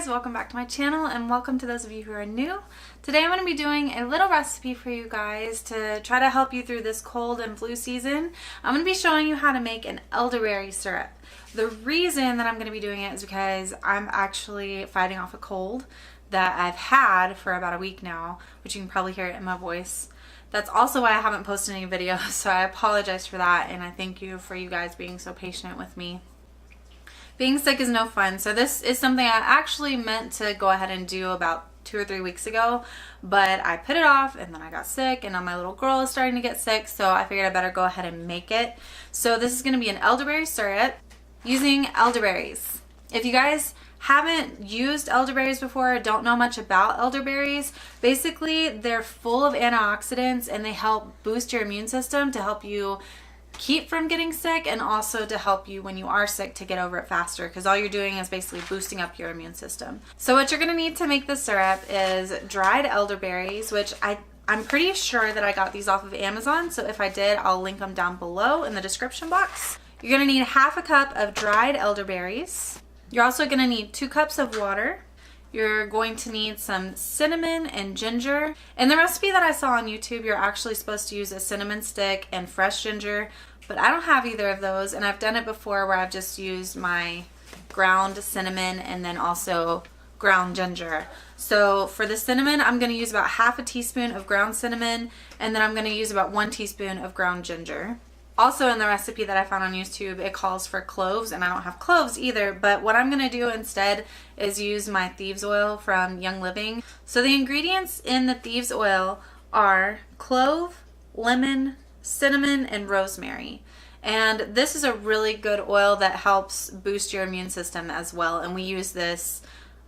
guys, welcome back to my channel and welcome to those of you who are new. Today I'm going to be doing a little recipe for you guys to try to help you through this cold and flu season. I'm going to be showing you how to make an elderberry syrup. The reason that I'm going to be doing it is because I'm actually fighting off a cold that I've had for about a week now, which you can probably hear it in my voice. That's also why I haven't posted any videos, so I apologize for that, and I thank you for you guys being so patient with me. Being sick is no fun, so this is something I actually meant to go ahead and do about 2 or 3 weeks ago, but I put it off and then I got sick, and now my little girl is starting to get sick, so I figured I better go ahead and make it. So this is going to be an elderberry syrup using elderberries. If you guys haven't used elderberries before, don't know much about elderberries, basically they're full of antioxidants and they help boost your immune system to help you keep from getting sick, and also to help you when you are sick to get over it faster, because all you're doing is basically boosting up your immune system. So what you're going to need to make the syrup is dried elderberries, which I'm pretty sure that I got these off of Amazon, so if I did, I'll link them down below in the description box. You're going to need half a cup of dried elderberries. You're also going to need 2 cups of water. You're going to need some cinnamon and ginger. In the recipe that I saw on YouTube, you're actually supposed to use a cinnamon stick and fresh ginger, but I don't have either of those, and I've done it before where I've just used my ground cinnamon and then also ground ginger. So for the cinnamon, I'm going to use about half a teaspoon of ground cinnamon, and then I'm going to use about 1 teaspoon of ground ginger. Also in the recipe that I found on YouTube, it calls for cloves, and I don't have cloves either, but what I'm going to do instead is use my thieves oil from Young Living. So the ingredients in the thieves oil are clove, lemon, cinnamon, and rosemary. And this is a really good oil that helps boost your immune system as well, and we use this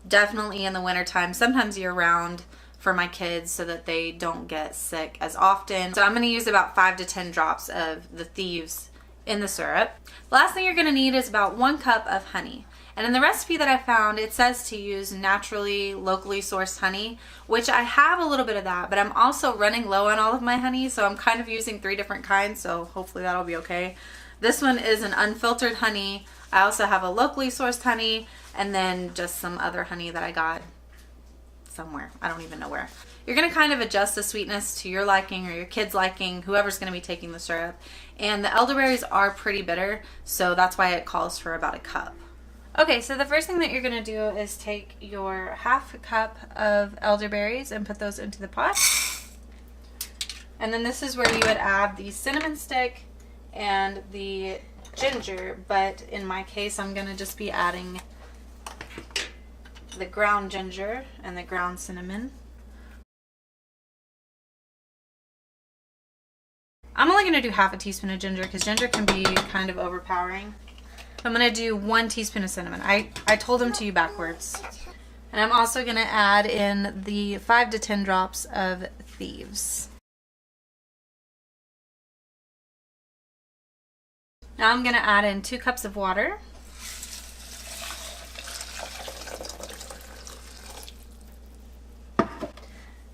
definitely in the wintertime, sometimes year round, for my kids so that they don't get sick as often. So I'm going to use about 5 to 10 drops of the thieves in the syrup. The last thing you're going to need is about 1 cup of honey. And in the recipe that I found, it says to use naturally, locally sourced honey, which I have a little bit of that, but I'm also running low on all of my honey, so I'm kind of using 3 different kinds, so hopefully that'll be okay. This one is an unfiltered honey. I also have a locally sourced honey, and then just some other honey that I got somewhere. I don't even know where. You're going to kind of adjust the sweetness to your liking or your kids' liking, whoever's going to be taking the syrup. And the elderberries are pretty bitter, so that's why it calls for about 1 cup. Okay, so the first thing that you're going to do is take your half a cup of elderberries and put those into the pot. And then this is where you would add the cinnamon stick and the ginger, but in my case I'm going to just be adding the ground ginger and the ground cinnamon. I'm only going to do half a teaspoon of ginger because ginger can be kind of overpowering. I'm going to do 1 teaspoon of cinnamon. I told them to you backwards. And I'm also going to add in the 5 to 10 drops of thieves. Now I'm going to add in 2 cups of water.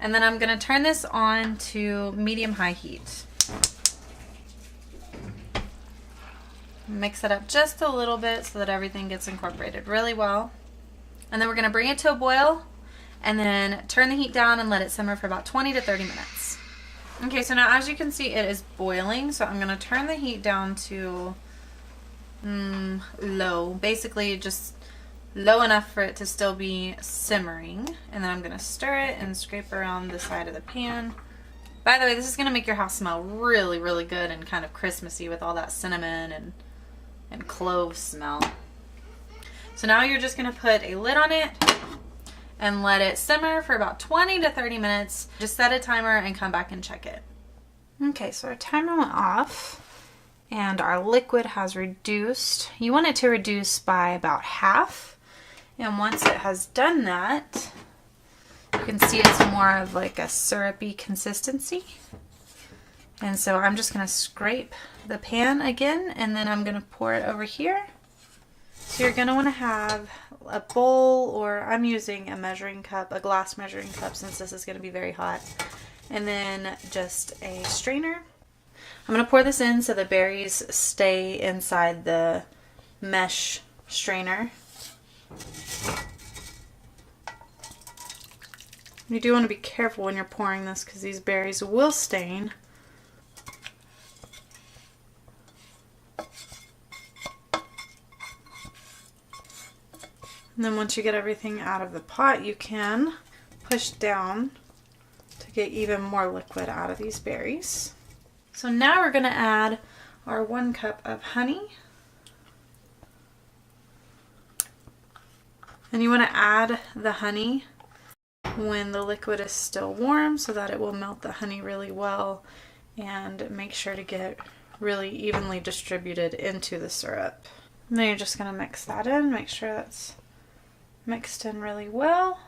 And then I'm going to turn this on to medium-high heat. Mix it up just a little bit so that everything gets incorporated really well. And then we're going to bring it to a boil and then turn the heat down and let it simmer for about 20 to 30 minutes. Okay, so now as you can see, it is boiling, so I'm going to turn the heat down to low. Basically just low enough for it to still be simmering, and then I'm going to stir it and scrape around the side of the pan. By the way, this is going to make your house smell really, really good and kind of Christmassy with all that cinnamon and clove smell. So now you're just going to put a lid on it and let it simmer for about 20 to 30 minutes. Just set a timer and come back and check it. Okay, so our timer went off and our liquid has reduced. You want it to reduce by about half. And once it has done that, you can see it's more of like a syrupy consistency. And so I'm just going to scrape the pan again, and then I'm going to pour it over here. So you're going to want to have a bowl, or I'm using a measuring cup, a glass measuring cup, since this is going to be very hot. And then just a strainer. I'm going to pour this in so the berries stay inside the mesh strainer. You do want to be careful when you're pouring this because these berries will stain. And then once you get everything out of the pot, you can push down to get even more liquid out of these berries. So now we're going to add our 1 cup of honey. And you want to add the honey when the liquid is still warm so that it will melt the honey really well and make sure to get really evenly distributed into the syrup. And then you're just going to mix that in, make sure that's mixed in really well.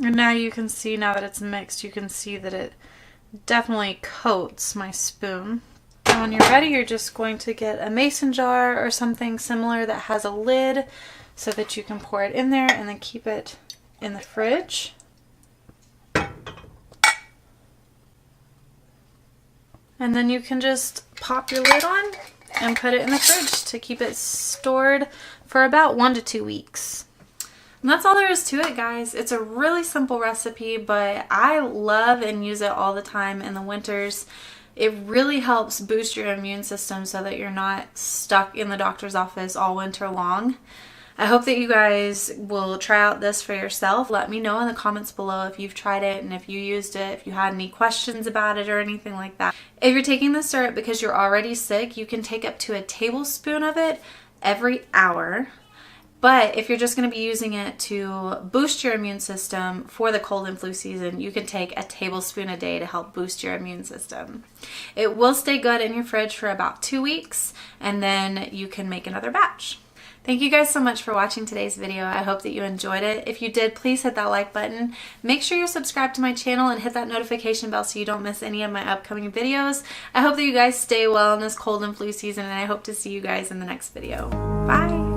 And now you can see, now that it's mixed, you can see that it definitely coats my spoon. And when you're ready, you're just going to get a mason jar or something similar that has a lid so that you can pour it in there and then keep it in the fridge. And then you can just pop your lid on and put it in the fridge to keep it stored for about 1 to 2 weeks. And that's all there is to it, guys. It's a really simple recipe, but I love and use it all the time in the winters. It really helps boost your immune system so that you're not stuck in the doctor's office all winter long. I hope that you guys will try out this for yourself. Let me know in the comments below if you've tried it and if you used it, if you had any questions about it or anything like that. If you're taking the syrup because you're already sick, you can take up to a tablespoon of it every hour. But if you're just going to be using it to boost your immune system for the cold and flu season, you can take a tablespoon a day to help boost your immune system. It will stay good in your fridge for about 2 weeks, and then you can make another batch. Thank you guys so much for watching today's video. I hope that you enjoyed it. If you did, please hit that like button. Make sure you're subscribed to my channel and hit that notification bell so you don't miss any of my upcoming videos. I hope that you guys stay well in this cold and flu season, and I hope to see you guys in the next video. Bye!